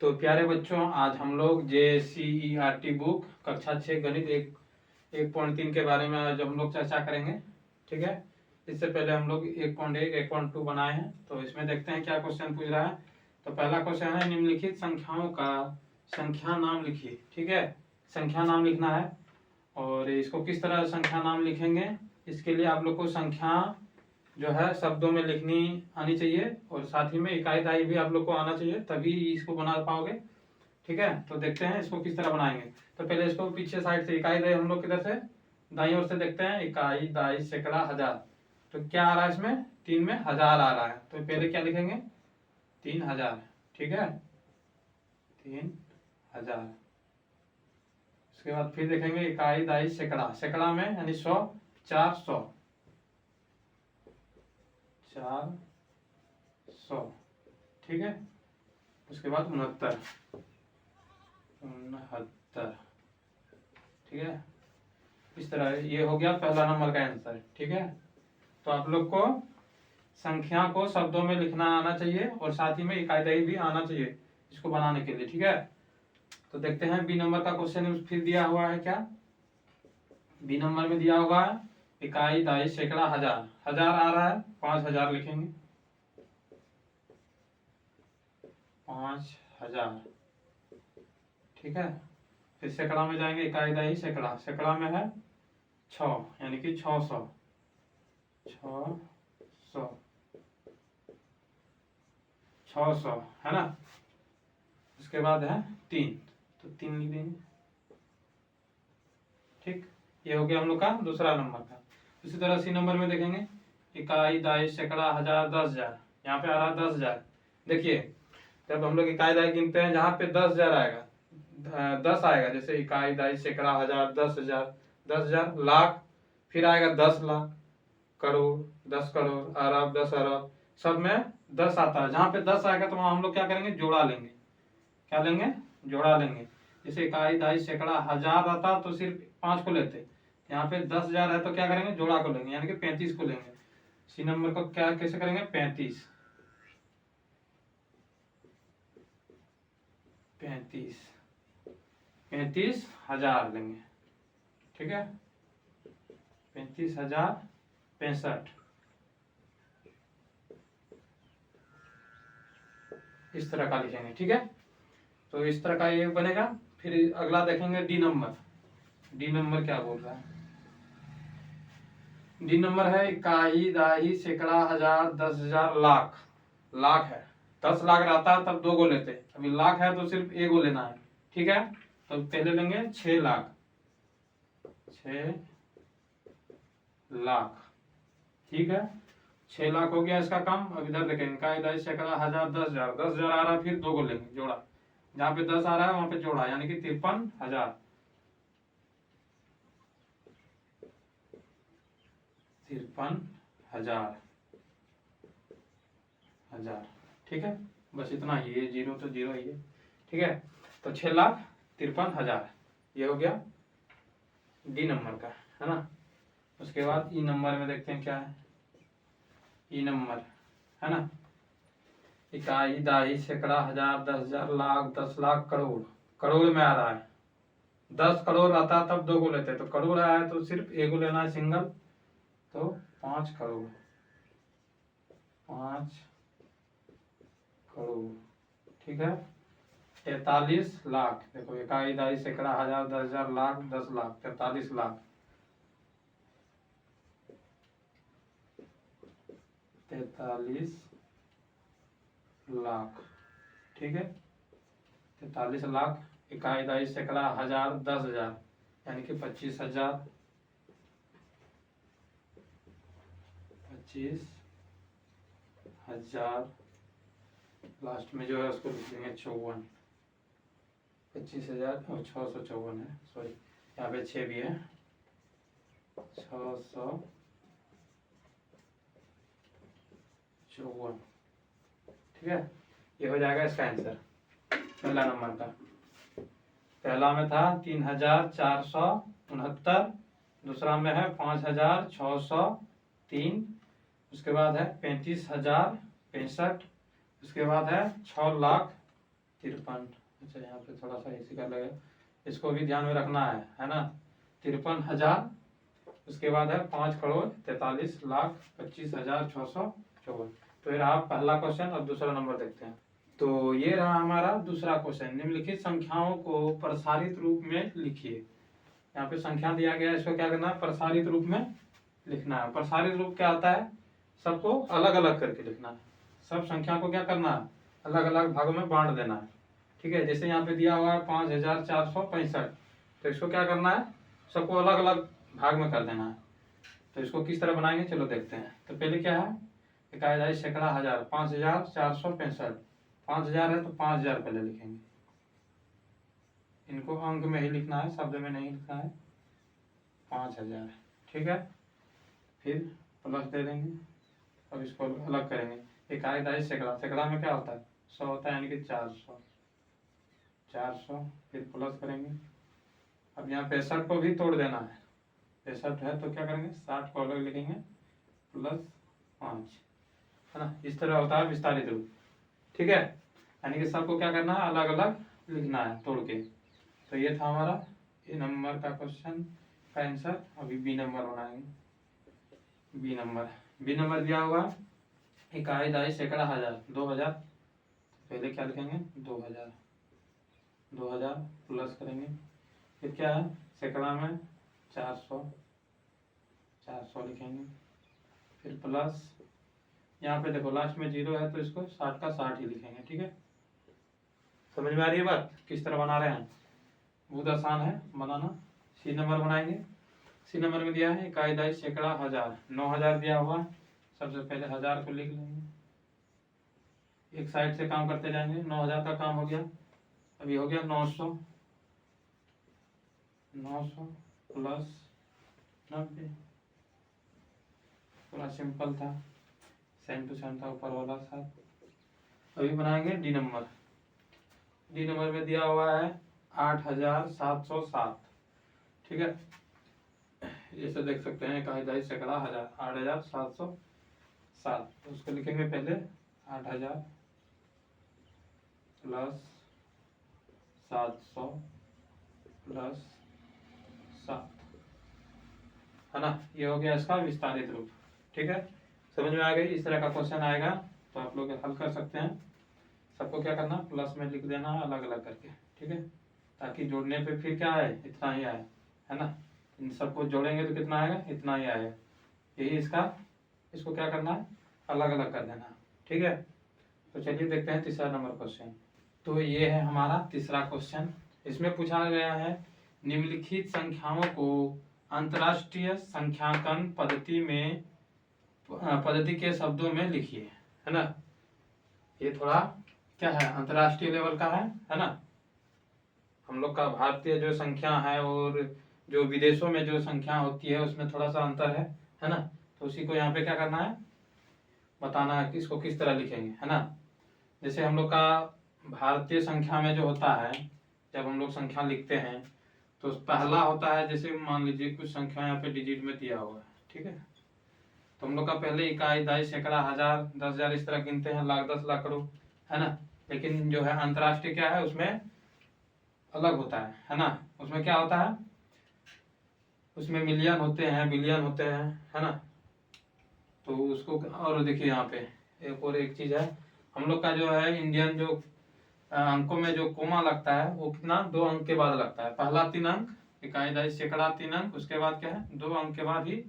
तो प्यारे बच्चों, आज हम लोग JCERT बुक कक्षा 6 गणित 1.3 के बारे में आज हम लोग चर्चा करेंगे। ठीक है, इससे पहले हम लोग 1.1 1.2 बनाए हैं, तो इसमें देखते हैं क्या क्वेश्चन पूछ रहा है। तो पहला क्वेश्चन है, निम्नलिखित संख्याओं का संख्या नाम लिखिए। ठीक है, संख्या नाम लिखना है और इसको किस तरह संख्या नाम लिखेंगे, इसके लिए आप लोग को संख्या जो है शब्दों में लिखनी आनी चाहिए और साथ ही में इकाई दाई भी आप लोग को आना चाहिए, तभी इसको बना पाओगे। ठीक है, तो देखते हैं इसको किस तरह बनाएंगे। तो पहले इसको पीछे साइड से इकाई दाई हम लोग किधर से, दाई ओर से देखते हैं। इकाई दाई सैकड़ा हजार, तो क्या आ रहा है इसमें, 3 में 1000 आ रहा है, तो पहले क्या लिखेंगे, 3000। ठीक है, 3000। उसके बाद फिर देखेंगे इकाई दाई सैकड़ा, सैकड़ा में यानी 100, 400, 400। ठीक है, उसके बाद 69, 69। ठीक है, इस तरह ये हो गया पहला नंबर का आंसर। ठीक है, तो आप लोग को संख्या को शब्दों में लिखना आना चाहिए और साथ ही में इकाई दही भी आना चाहिए इसको बनाने के लिए। ठीक है, तो देखते हैं बी नंबर का क्वेश्चन फिर दिया हुआ है क्या। बी नंबर में दिया हुआ है इकाई दाई सैकड़ा हजार, 1000 आ रहा है, 5000 लिखेंगे, 5000। ठीक है, फिर सैकड़ा में जाएंगे, इकाई दाई सैकड़ा, सैकड़ा में है 6 यानी कि 600, 600 है ना। उसके बाद है 3, तो 3 लिख देंगे। ठीक, ये हो गया हम लोग का दूसरा नंबर का। उसी तरह सी नंबर में देखेंगे इकाई दाई सैकड़ा हजार 10,000, यहाँ पे आ रहा 10,000। देखिए, जब हम लोग इकाई दाई गिनते हैं जहाँ पे 10,000 आएगा, 10 आएगा, जैसे इकाई दाई सैकड़ा हजार, 10,000, 10,000, लाख, फिर आएगा 10 लाख, करोड़, 10 करोड़, अरब, 10 अरब, सब में 10 आता है। जहाँ पे 10 आएगा तो वहां हम लोग क्या करेंगे, जोड़ा लेंगे। क्या लेंगे, जोड़ा लेंगे। जैसे इकाई दाई सैकड़ा हजार आता तो सिर्फ 5 को लेते, यहाँ पे 10,000 है तो क्या करेंगे, जोड़ा को लेंगे, यानी कि 35 को लेंगे। सी नंबर को क्या कैसे करेंगे, 35 35,000 लेंगे। ठीक है, 35,065, इस तरह का लिखेंगे। ठीक है, तो इस तरह का ये बनेगा। फिर अगला देखेंगे डी नंबर। डी नंबर क्या बोल रहा है, डी नंबर है इकाई दाई सैकड़ा हजार, 10,000, लाख। लाख है, 10 लाख रहता है तब 2 को लेते, अभी लाख है तो सिर्फ 1 को लेना है। ठीक है, तो पहले लेंगे 6 लाख, 6 लाख। ठीक है, 6 लाख हो गया इसका काम। अब इधर देखेंगे इकाई दाई सैकड़ा हजार, 10,000, 10,000 आ रहा है, फिर 2 को लेंगे, जोड़ा, जहाँ पे 10 आ रहा है वहां पे जोड़ा, यानी कि 53,000, 53,000। ठीक है, बस इतना ही है, जीरो तो जीरो ही है। ठीक है, तो 6,53,000 ये हो गया डी नंबर का, है ना। उसके बाद ई नंबर में देखते हैं क्या है। ई नंबर है ना, इकाई दाई सैकड़ा हजार, 10,000, लाख, 10 लाख, करोड़। करोड़ में आ रहा है, 10 करोड़ आता तब 2 को लेते, तो करोड़ आया है तो सिर्फ 1 को लेना है, सिंगल, तो 5 करोड़, 5 करोड़। ठीक है, 43 लाख। देखो इकाई दाई सैकड़ा हजार, 10,000, लाख, 10 लाख, 43 लाख, 43 लाख। ठीक है, 43 लाख, इकाई दाई सैकड़ा हजार, 10,000, यानी कि 25,000, 25,000। लास्ट में जो है उसको लिख देंगे 54, 25,654 है, सॉरी यहाँ पे 6 भी है, 654। ठीक है, ये हो जाएगा इसका आंसर पहला नंबर का। पहला में था 3,469, दूसरा में है 5,603, उसके बाद है 35,065, उसके बाद है 6 लाख 53, अच्छा यहाँ पे थोड़ा सा इसी का लगेगा, इसको भी ध्यान में रखना है ना। 53,000, उसके बाद है 5,43,25,654। तो ये रहा पहला क्वेश्चन। अब दूसरा नंबर देखते हैं। तो ये रहा हमारा दूसरा क्वेश्चन, निम्नलिखित संख्याओं को प्रसारित रूप में लिखिए। यहाँ पे संख्या दिया गया है, इसको क्या करना है, प्रसारित रूप में लिखना है। प्रसारित रूप क्या आता है, सबको अलग अलग करके लिखना है। सब संख्या को क्या करना है, अलग अलग भागों में बांट देना है। ठीक है, जैसे यहाँ पे दिया हुआ है 5,465, तो इसको क्या करना है, सबको अलग अलग भाग में कर देना है। तो इसको किस तरह बनाएंगे, चलो देखते हैं। तो पहले क्या है, इकाई, सैकड़ा, हजार। 5,465, 5,000 है तो 5,000 पहले लिखेंगे। इनको अंक में ही लिखना है, शब्द में नहीं लिखना है। 5,000, ठीक है। फिर प्लस दे देंगे। अब इसको अलग करेंगे। इकाई, दहाई, सैकड़ा। सैकड़ा में क्या होता है, 100 होता है, यानी कि 400। 400 फिर प्लस करेंगे। अब यहाँ 65 को भी तोड़ देना है। 65 है तो क्या करेंगे, 60 को अलग लिखेंगे, प्लस 5, है ना। इस तरह होता है विस्तारित रूप। ठीक है, यानी कि सबको क्या करना है, अलग अलग लिखना है तोड़ के। तो ये था हमारा ए नंबर का क्वेश्चन का आंसर। अभी बी नंबर बनाएंगे। बी नंबर दिया हुआ इकाई, दहाई, सैकड़ा, हजार। 2,000, पहले क्या लिखेंगे, 2,000। 2,000 प्लस करेंगे। फिर क्या है, सैकड़ा में 400, 400 लिखेंगे। फिर प्लस, यहाँ पे देखो लास्ट में 0 है तो इसको 60 का 60 ही लिखेंगे। ठीक है, समझ में आ रही है बात, किस तरह बना रहे हैं, बहुत आसान है बनाना। सी नंबर बनाएंगे। सी नंबर में दिया है इकाई, दहाई, सैकड़ा, हजार। 9,000 दिया हुआ, सबसे पहले 1000 को लिख लेंगे। एक साइड से काम करते जाएंगे। 9,000 का काम हो गया। अभी हो गया 900, 900 प्लस 90। थोड़ा सिंपल था, सेम टू सेम था ऊपर वाला साथ। अभी बनाएंगे डी नंबर। डी नंबर में दिया हुआ है 8,707। ठीक है, जैसे देख सकते हैं इकाई, दहाई, सैकड़ा, हजार। 8,707, तो उसको लिखेंगे पहले 8,000 प्लस 700 प्लस 7, है ना। ये हो गया इसका विस्तारित रूप। ठीक है, समझ में आ गई। इस तरह का क्वेश्चन आएगा तो आप लोग हल कर सकते हैं। सबको क्या करना, प्लस में लिख देना है अलग अलग करके। ठीक है, ताकि जोड़ने पे फिर क्या आए, इतना ही आए, है ना। इन सबको जोड़ेंगे तो कितना आएगा, इतना ही आएगा। यही इसका, इसको क्या करना है, अलग अलग कर देना। ठीक है, तो चलिए देखते हैं तीसरा नंबर क्वेश्चन। तो ये है हमारा तीसरा क्वेश्चन। इसमें पूछा गया है निम्नलिखित संख्याओं को अंतरराष्ट्रीय संख्यांकन पद्धति के शब्दों में लिखिए, है ना। ये थोड़ा क्या है, अंतरराष्ट्रीय लेवल का है ना। हम लोग का भारतीय जो संख्या है और जो विदेशों में जो संख्या होती है उसमें थोड़ा सा अंतर है ना। तो उसी को यहाँ पे क्या करना है, बताना है कि इसको किस तरह लिखेंगे, है ना। जैसे हम लोग का भारतीय संख्या में जो होता है, जब हम लोग संख्या लिखते हैं तो पहला होता है, जैसे मान लीजिए कुछ संख्या यहाँ पे डिजिट में दिया हुआ है। ठीक है, तो हम लोग का पहले इकाई, दहाई, सैकड़ा, हजार, 10,000 इस तरह गिनते हैं, लाख, 10 लाख, करोड़, है ना। लेकिन जो है अंतरराष्ट्रीय क्या है, उसमें अलग होता है ना। उसमें क्या होता है, उसमें मिलियन होते हैं, बिलियन होते हैं, है ना। तो उसको, और देखिए यहाँ पे एक और एक चीज है, हम लोग का जो है इंडियन जो अंकों में जो कोमा लगता है वो कितना, 2 अंक के बाद लगता है। पहला 3 अंक, इकाई, दहाई, सैकड़ा 3 अंक, उसके बाद क्या है, 2 अंक के बाद ही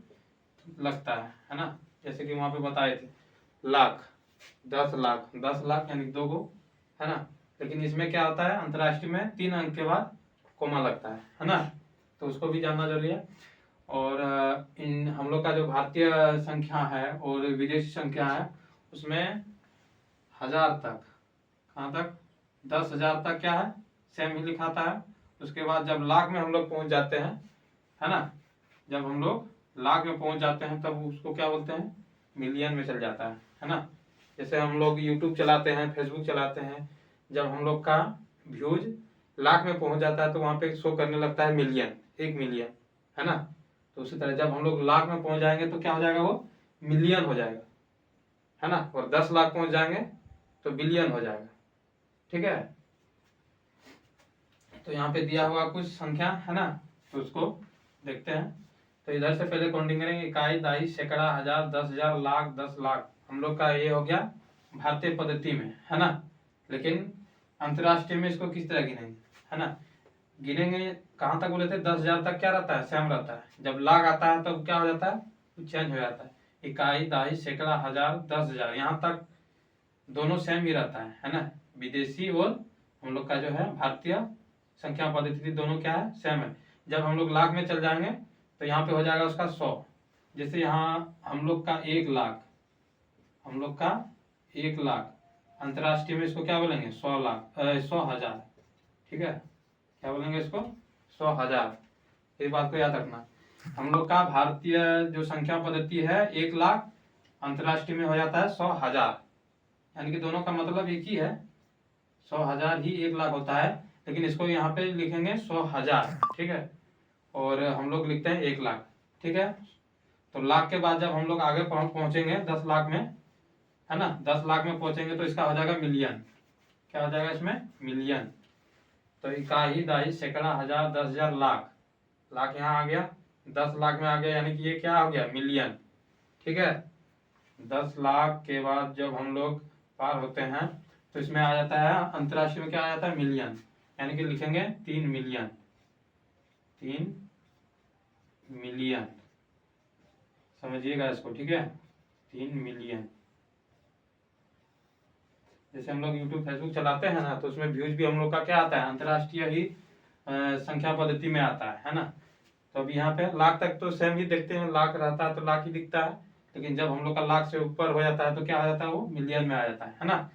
लगता है ना। जैसे कि वहां पे बताए थे, लाख, 10 लाख, 10 लाख यानी 2 गो, है ना। लेकिन इसमें क्या होता है, अंतरराष्ट्रीय में 3 अंक के बाद कोमा लगता है ना। तो उसको भी जानना जरूरी है। और इन हम लोग का जो भारतीय संख्या है और विदेशी संख्या है, उसमें 1000 तक, कहाँ तक, 10,000 तक क्या है, सेम ही लिखाता है। उसके बाद जब लाख में हम लोग पहुंच जाते हैं, है ना, जब हम लोग लाख में पहुंच जाते हैं तब उसको क्या बोलते हैं, मिलियन में चल जाता है ना। जैसे हम लोग यूट्यूब चलाते हैं, फेसबुक चलाते हैं, जब हम लोग का व्यूज लाख में पहुंच जाता है तो वहां पे शो करने लगता है मिलियन, 1 मिलियन, है ना। तो उसी तरह जब हम लोग लाख में पहुंच जाएंगे तो क्या हो जाएगा, वो मिलियन हो जाएगा, है ना। और 10 लाख पहुंच जाएंगे तो बिलियन हो जाएगा। ठीक है, तो यहाँ पे दिया हुआ कुछ संख्या है ना, तो उसको देखते हैं। तो इधर से पहले काउंटिंग करेंगे, इकाई, दहाई, सैकड़ा, हजार, 10,000, लाख, 10 लाख। हम लोग का ये हो गया भारतीय पद्धति में, है ना। लेकिन अंतर्राष्ट्रीय में इसको किस तरह गिनेंगे, है ना। गिनेंगे कहाँ तक बोले थे, 10,000 तक क्या रहता है, सेम रहता है। जब लाख आता है तब क्या हो जाता है, कुछ चेंज हो जाता है। इकाई, दहाई, सैकड़ा, हजार, 10,000, यहाँ तक दोनों सेम ही रहता है ना। विदेशी और हम लोग का जो है भारतीय संख्या पद्धति दोनों क्या है, सेम है। जब हम लोग लाख में चल जाएंगे तो यहाँ पे हो जाएगा उसका 100। जैसे यहाँ हम लोग का 1 लाख, हम लोग का 1 लाख, अंतर्राष्ट्रीय में इसको क्या बोलेंगे, 100 लाख, 100,000, ठीक है। क्या बोलेंगे इसको, 100,000। इस बात को याद रखना। हम लोग का भारतीय जो संख्या पद्धति है 1 लाख, अंतर्राष्ट्रीय में हो जाता है 100,000, यानी कि दोनों का मतलब एक ही है। 100,000 ही 1 लाख होता है, लेकिन इसको यहाँ पे लिखेंगे 100,000, ठीक है। और हम लोग लिखते हैं 1 लाख, ठीक है। तो लाख के बाद जब हम लोग आगे पहुंचेंगे 10 लाख में, है ना, 10 लाख में पहुंचेंगे तो इसका हो जाएगा मिलियन। क्या हो जाएगा इसमें, मिलियन। तो इकाई, दहाई, सैकड़ा, हजार, 10,000, लाख। लाख यहाँ आ गया, 10 लाख में आ गया, यानी कि ये क्या हो गया, मिलियन, ठीक है। 10 लाख के बाद जब हम लोग पार होते हैं तो इसमें आ जाता है, अंतर्राष्ट्रीय में क्या आ जाता है, मिलियन, यानी कि लिखेंगे 3 मिलियन, 3 मिलियन, समझिएगा इसको, ठीक है। 3 मिलियन। जैसे हम लोग यूट्यूब फेसबुक चलाते हैं ना, तो उसमें व्यूज भी हम लोग का क्या आता है, अंतर्राष्ट्रीय ही संख्या पद्धति में आता है ना। तो अब यहाँ पे लाख तक तो सेम ही देखते हैं, लाख रहता है तो लाख ही दिखता है, लेकिन जब हम लोग का लाख से ऊपर हो जाता है तो क्या आ जाता है, वो मिलियन में आ जाता है ना।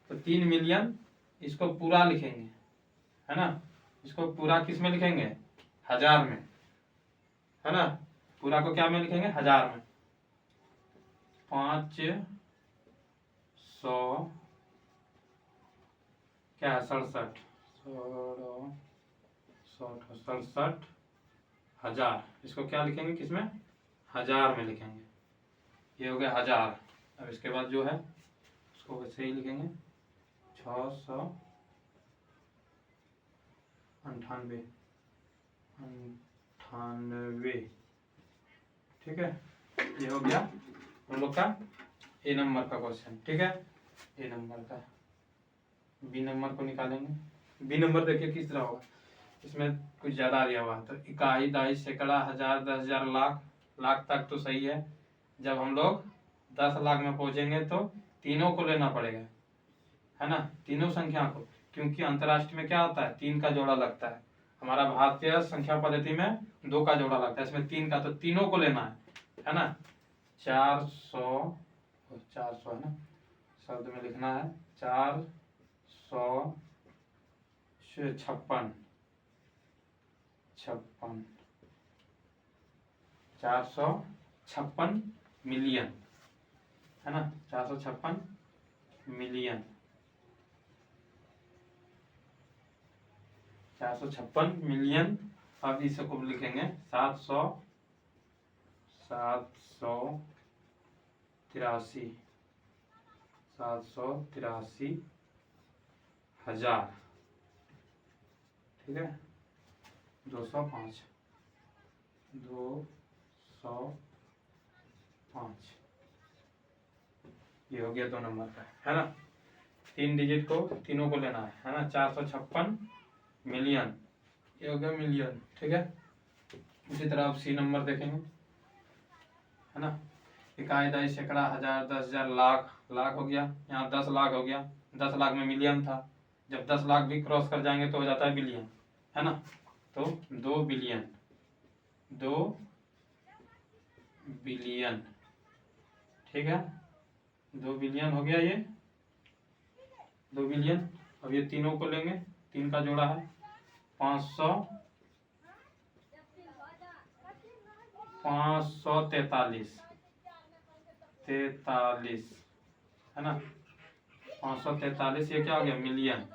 तो 3 मिलियन, इसको पूरा लिखेंगे, है ना। इसको पूरा किस में लिखेंगे, हजार में, है ना। पूरा को क्या में लिखेंगे, हजार में। 500 क्या है, 67,000, इसको क्या लिखेंगे, किसमें, हजार में लिखेंगे। ये हो गया हजार। अब इसके बाद जो है उसको वैसे ही लिखेंगे, 698, ठीक है। ये हो गया हम लोग का ए नंबर का क्वेश्चन, ठीक है। ए नंबर का, बी नंबर को निकालेंगे। बी नंबर देखिए किस तरह होगा, इसमें कुछ ज्यादा दिया हुआ है। तो इकाई, दहाई, सैकड़ा, हजार, 10,000, लाख। लाख तक तो सही है। जब हम लोग 10 लाख में पहुंचेंगे तो तीनों को लेना पड़ेगा, है ना, तीनों संख्या को, क्योंकि अंतर्राष्ट्रीय में क्या होता है, 3 का जोड़ा लगता है। हमारा भारतीय संख्या पद्धति में 2 का जोड़ा लगता है, इसमें 3 का, तो तीनों को लेना है ना। 400 है ना, शब्द में लिखना है 456, 456 मिलियन, है ना, 456 मिलियन, 456 मिलियन। अब इसको लिखेंगे 783 हजार, ठीक है। 205, ये हो गया 2 नंबर का, है ना। 3 डिजिट को तीनों को लेना है ना। 456 मिलियन, ये हो गया मिलियन, ठीक है। उसी तरह आप सी नंबर देखेंगे, है ना। इकाई, दहाई, सैकड़ा, हजार, 10,000, लाख। लाख हो गया, यहाँ 10 लाख हो गया, 10 लाख में मिलियन था। जब 10 लाख भी क्रॉस कर जाएंगे तो हो जाता है बिलियन, है ना। तो 2 बिलियन, 2 बिलियन, ठीक है। 2 बिलियन हो गया, ये 2 बिलियन। अब ये तीनों को लेंगे, 3 का जोड़ा है, 543, है ना। 543, ये क्या हो गया, मिलियन,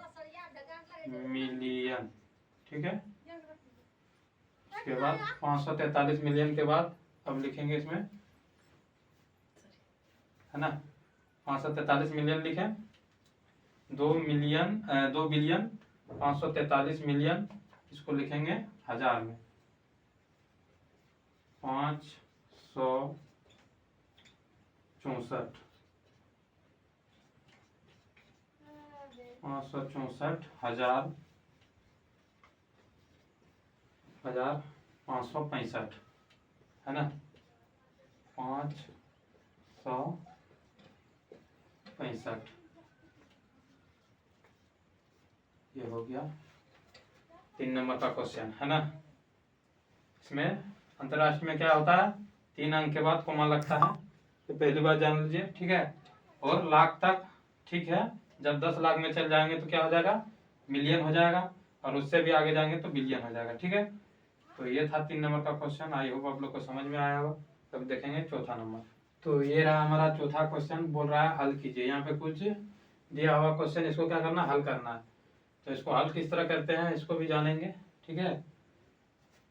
मिलियन, ठीक है। उसके बाद 543 मिलियन के बाद अब लिखेंगे इसमें, है ना। 543 मिलियन लिखें, 2 बिलियन 543 मिलियन इसको लिखेंगे 1000 में। 564 564 हजार 565 है ना। 565 ये हो गया 3 नंबर का क्वेश्चन है ना। इसमें अंतरराष्ट्रीय में क्या होता है, 3 अंक के बाद कोमा लगता है, तो पहली बार जान लीजिए, ठीक है। और लाख तक, ठीक है, जब 10 लाख में चल जाएंगे तो क्या हो जाएगा, मिलियन हो जाएगा, और उससे भी आगे जाएंगे तो बिलियन हो जाएगा, ठीक है। तो ये था 3 नंबर का क्वेश्चन। आई होप आप लोग को समझ में आया होगा। तब देखेंगे चौथा नंबर। तो ये रहा हमारा चौथा क्वेश्चन, बोल रहा है हल कीजिए। यहाँ पे कुछ दिया हुआ क्वेश्चन, इसको क्या करना है, हल करना है। तो इसको हल किस तरह करते हैं इसको भी जानेंगे, ठीक है।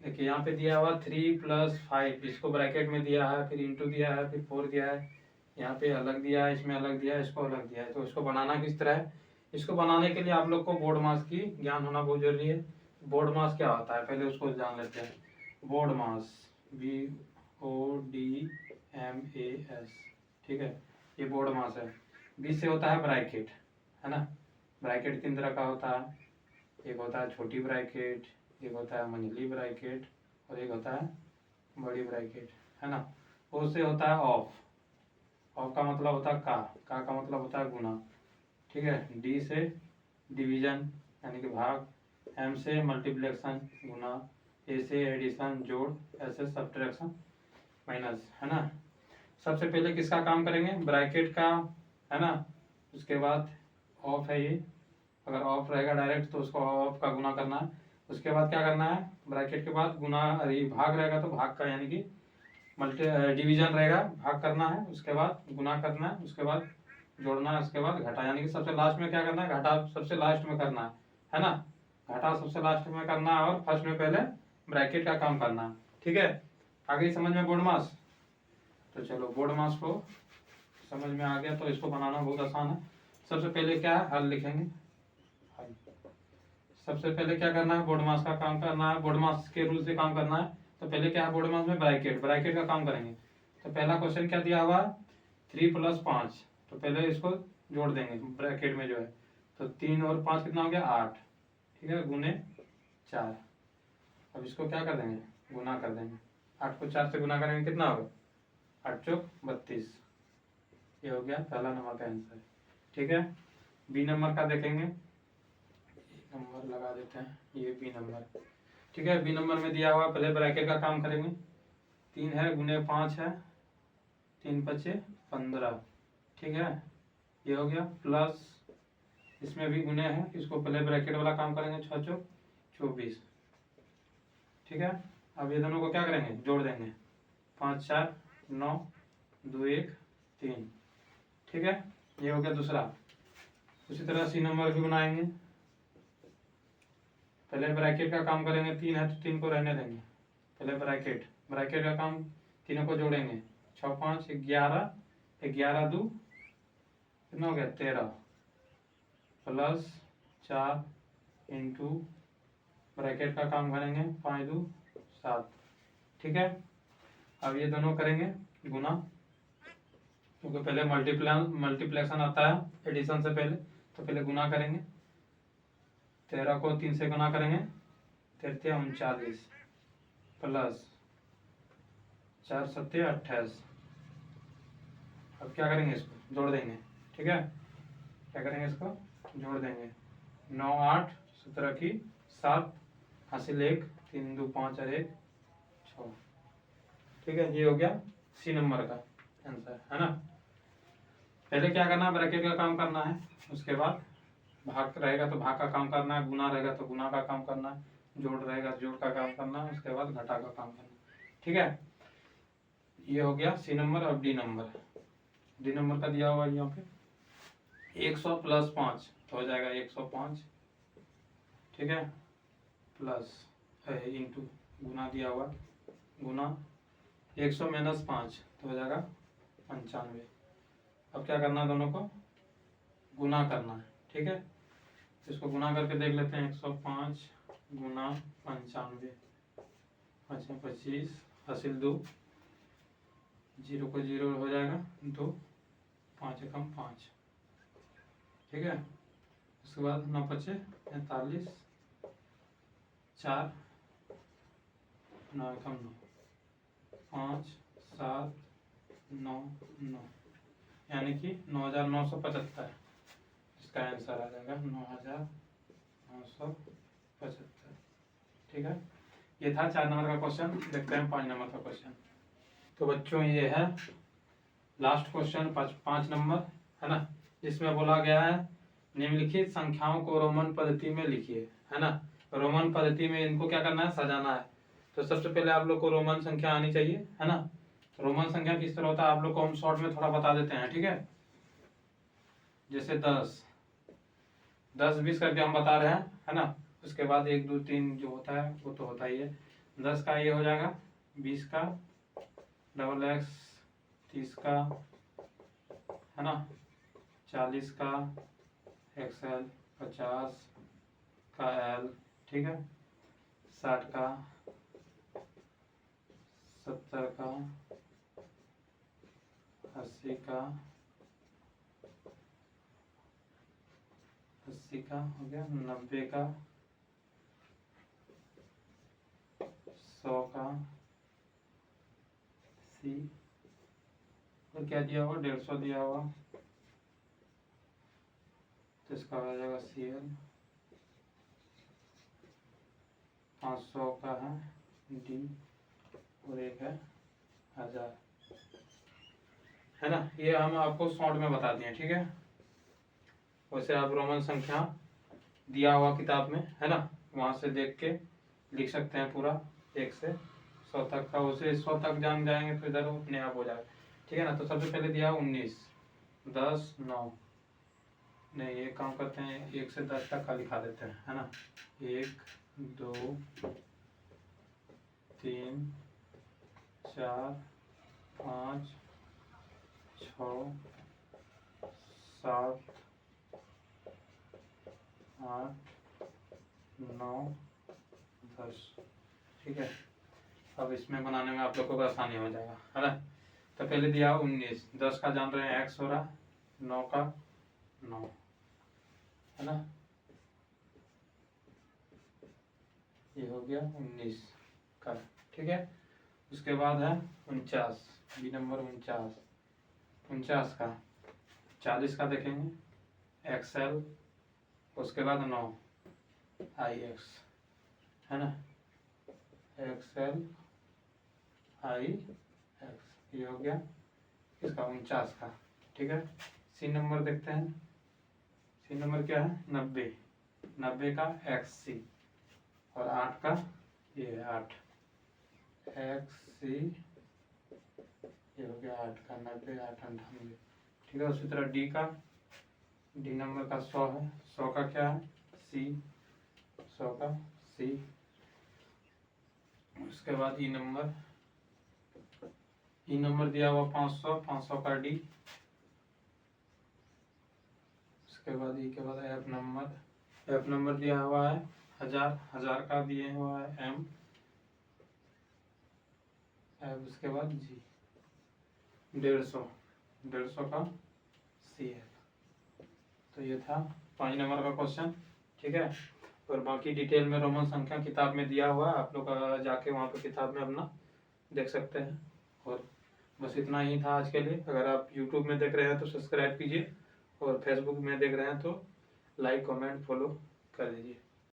देखिए यहाँ पे दिया हुआ 3 + 5, इसको ब्रैकेट में दिया है, फिर इंटू दिया है, फिर 4 दिया है, यहाँ पे अलग दिया है, इसमें अलग दिया है, इसको अलग दिया है। तो इसको बनाना किस तरह है, इसको बनाने के लिए आप लोग को बोर्ड मास की ज्ञान होना बहुत जरूरी है। बोर्ड मास क्या होता है पहले उसको जान लेते हैं। बोर्ड मास BODMAS, ठीक है, ये बोर्ड मास है। बी से होता है ब्रैकेट, है ना। ब्रैकेट 3 तरह का होता है, एक होता है छोटी ब्रैकेट, एक होता है मंझली ब्रैकेट, और एक होता है बड़ी ब्रैकेट, है ना। ओ से होता है ऑफ, ऑफ का मतलब होता है का मतलब होता है गुना, ठीक है। डी से डिवीजन यानी कि भाग, एम से मल्टीप्लिकेशन गुना, ए से एडिशन जोड़, एस से सब्ट्रैक्शन माइनस, है ना। सबसे पहले किसका काम करेंगे, ब्रैकेट का, है ना। उसके बाद ऑफ है ये, अगर ऑफ रहेगा डायरेक्ट तो उसको ऑफ का गुना करना है। उसके बाद क्या करना है, ब्रैकेट के बाद गुना, अरे भाग रहेगा तो भाग का यानी कि डिवीजन रहेगा, भाग करना है, उसके बाद गुना करना है, उसके बाद जोड़ना है, उसके बाद घटा, यानी कि सबसे लास्ट में क्या करना है, घटा सबसे लास्ट में करना है ना। घटा सबसे लास्ट में करना है और फर्स्ट में पहले ब्रैकेट का काम करना है, ठीक है। आगे समझ में बोर्ड मास। तो चलो बोर्ड मास को समझ में आ गया, तो इसको बनाना बहुत आसान है। सबसे पहले क्या है, हल लिखेंगे। हल सबसे पहले क्या करना है, बोर्ड मास का काम करना है, बोर्ड मास के रूल से काम करना है। तो पहले क्या है, बोर्ड मास में ब्रैकेट का काम करेंगे। तो पहला क्वेश्चन क्या दिया हुआ, 3 + 5, तो पहले इसको जोड़ देंगे ब्रैकेट में जो है। तो 3 और 5 कितना हो गया, 8, ठीक है, गुने 4। अब इसको क्या कर देंगे, गुना कर देंगे। 8 को 4 से गुना करेंगे कितना होगा, 8 चौक 32। ये हो गया पहला नंबर का आंसर, ठीक है। बी नंबर का देखेंगे, नंबर लगा देते हैं, ये बी नंबर, ठीक है। बी नंबर में दिया हुआ, पहले ब्रैकेट का काम करेंगे। 3 है गुने 5 है, 3 × 5 = 15, ठीक है। ये हो गया प्लस, इसमें भी गुने है, इसको पहले ब्रैकेट वाला काम करेंगे, 6 चौक 24, ठीक है। अब ये दोनों को क्या करेंगे, जोड़ देंगे। 5 × 4 = 9, 2 × 1 = 3, ठीक है। ये हो गया दूसरा। उसी तरह सी नंबर भी बनाएंगे। पहले ब्रैकेट का काम करेंगे, 3 है तो 3 को रहने देंगे, पहले ब्रैकेट का काम, तीनों को जोड़ेंगे। 6 × 5 = 11, 11 × 2 कितना हो गया, 13, प्लस 4 इंटू ब्रैकेट का काम करेंगे, 5 × 2 = 7, ठीक है। अब ये दोनों करेंगे गुना, क्योंकि पहले मल्टीप्लेक्शन आता है एडिशन से पहले, तो पहले गुना करेंगे। 13 को 3 से गुना करेंगे, 13 × 39, प्लस 4 × 7 = 28। अब क्या करेंगे, इसको जोड़ देंगे, ठीक है। क्या करेंगे, इसको जोड़ देंगे। 9 × 8 = 17 की 7, हासिल 1, 3 × 2 = 5 और 1 = 6, ठीक है। ये हो गया सी नंबर का आंसर, है ना। पहले क्या करना है, ब्रैकेट का काम करना है, उसके बाद भाग रहेगा तो भाग का काम करना है, गुना रहेगा तो गुना का काम करना है, जोड़ रहेगा तो जोड़ का काम करना है, उसके बाद घटा का काम करना है, ठीक है। ये हो गया सी नंबर। और डी नंबर का दिया हुआ यहाँ पे 100 + 5 तो हो जाएगा 105, ठीक है, प्लस इंटू गुना दिया हुआ, गुना 100 - 5 तो हो जाएगा 95। अब क्या करना है, दोनों को गुना करना है, ठीक है। इसको गुना करके देख लेते हैं। 105 गुना 95, 25 हासिल 2, 0 को 0 हो जाएगा 2, 5 एकम 5, ठीक है। उसके बाद 9 पचे 45, 4, 9 एकम 9, 5, 7, 9, 9, यानी कि 9975, इसका आंसर आ जाएगा 9975, ठीक है। ये था 4 नंबर का क्वेश्चन। देखते हैं 5 नंबर का क्वेश्चन। तो बच्चों ये है लास्ट क्वेश्चन 5 नंबर, है ना, जिसमें बोला गया है निम्नलिखित संख्याओं को रोमन पद्धति में लिखिए, है ना। रोमन पद्धति में इनको क्या करना है, सजाना है। तो सबसे पहले आप लोग को रोमन संख्या आनी चाहिए, है ना। रोमन संख्या किस तरह होता है आप लोग को हम शॉर्ट में थोड़ा बता देते हैं, ठीक है। जैसे 10, 20 करके हम बता रहे हैं, है ना। उसके बाद 1 2 3 जो होता है वो तो होता ही है। 10 का ये हो जाएगा, 20 का, XX, 30 का, है ना, 40 का XL, 50 का L, ठीक है, 60 का, 70 का, 80 का, 80 का हो गया, 90 का, 100 का, C, और क्या दिया हुआ, 150 दिया हुआ, तो इसका हो जाएगा CL, 500 का है D, और एक है 1000, है ना। ये हम आपको शॉर्ट में बता दिए, ठीक है। वैसे आप रोमन संख्या दिया हुआ किताब में, है ना, वहां से देख के लिख सकते हैं पूरा 1 से 100 तक का। उसे 100 तक जान जाएंगे तो इधर अपने आप हो जाएगा, ठीक है ना। तो सबसे पहले दिया 19, 10, 9, नहीं ये काम करते हैं 1 से 10 तक का लिखा देते हैं, है ना। 1 2 3 4 5 6 7 8 9 10, ठीक है। अब इसमें बनाने में आप लोगों को आसानी हो जाएगा, है ना। तो पहले दिया 19, 10 का जान रहे हैं X हो रहा, 9 का 9, है ना, ये हो गया 19 का, ठीक है। उसके बाद है 49, बी नंबर 49 का, 40 का देखेंगे XL, उसके बाद 9 IX, है ना, XL IX, ये हो गया इसका 49 का, ठीक है। C नंबर देखते हैं, C नंबर क्या है, 90, 90 का XC, और 8 का ये है 8 XC, ये हो गया 8 का 90, 8 98, ठीक है। उसी तरह D का, D नंबर का 100 है, 100 का क्या है C, 100 का C। उसके बाद E नंबर दिया हुआ 500, 500 का D। उसके बाद E के बाद F नंबर दिया हुआ है 1000, 1000 का दिए हुआ है M, उसके बाद G, 150, 150 का CL। तो ये था 5 नंबर का क्वेश्चन, ठीक है। और बाकी डिटेल में रोमन संख्या किताब में दिया हुआ है, आप लोग जाके वहाँ पे किताब में अपना देख सकते हैं। और बस इतना ही था आज के लिए। अगर आप यूट्यूब में देख रहे हैं तो सब्सक्राइब कीजिए, और फेसबुक में देख रहे हैं तो लाइक कमेंट फॉलो कर दीजिए।